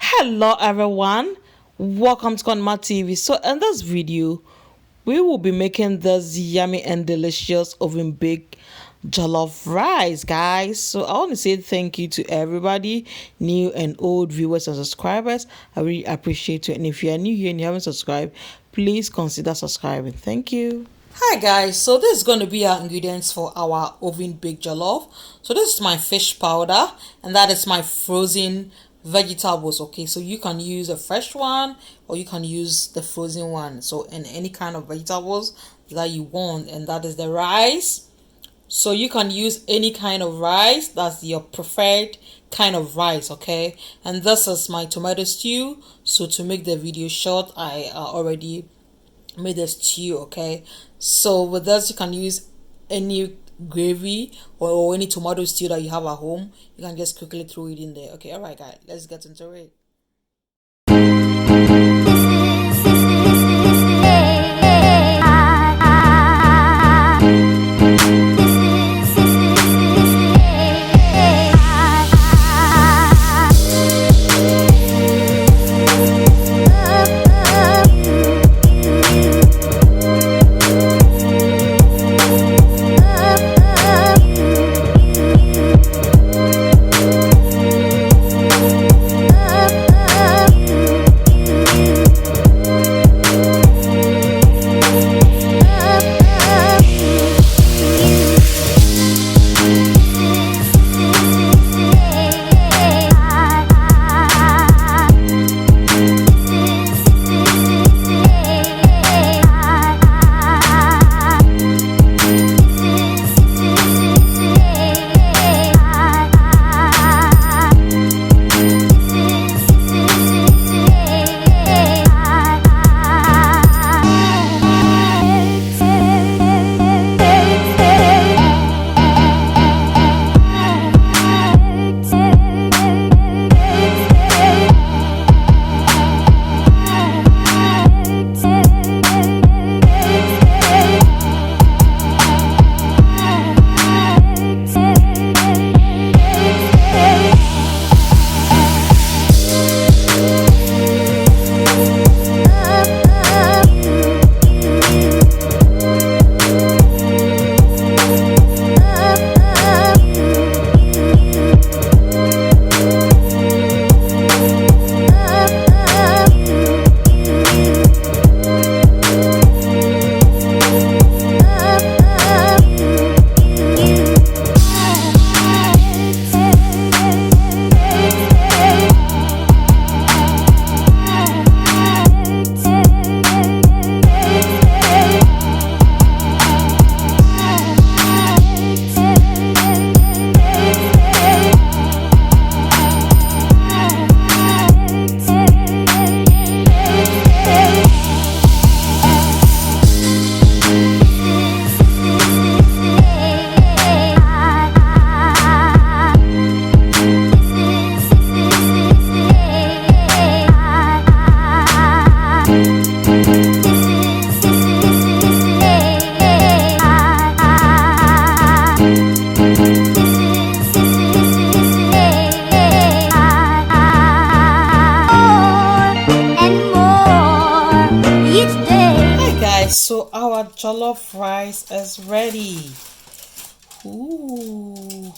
Hello everyone, welcome to CONNIEMARTS TV. So in this video we will be making this yummy and delicious oven baked jollof rice, guys. So I want to say thank you to everybody, new and old viewers and subscribers. I really appreciate you, and if you are new here and you haven't subscribed, please consider subscribing. Thank you. Hi guys, so this is going to be our ingredients for our oven baked jollof. So this is my fish powder, and that is my frozen vegetables. Okay, so you can use a fresh one or you can use the frozen one, so in any kind of vegetables that you want. And that is the rice, so you can use any kind of rice that's your preferred kind of rice. Okay, and this is my tomato stew. So to make the video short, I already made a stew. Okay, so with this you can use any gravy or any tomato stew that you have at home. You can just quickly throw it in there. Okay, all right guys, let's get into it. So our jollof rice is ready. Ooh,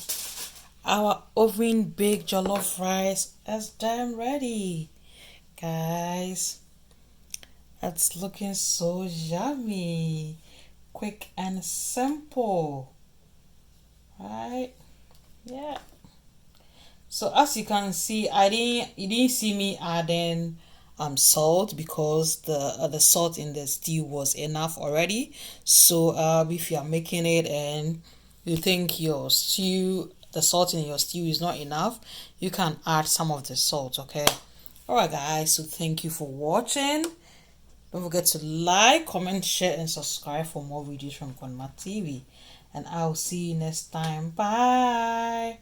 our oven baked jollof rice is damn ready, guys. It's looking so yummy, quick and simple, right? Yeah. So as you can see, you didn't see me adding salt, because the salt in the stew was enough already. So if you are making it and you think your stew, the salt in your stew is not enough, you can add some of the salt. Okay, all right guys, so thank you for watching. Don't forget to like, comment, share and subscribe for more videos from CONNIEMARTS TV, and I'll see you next time. Bye.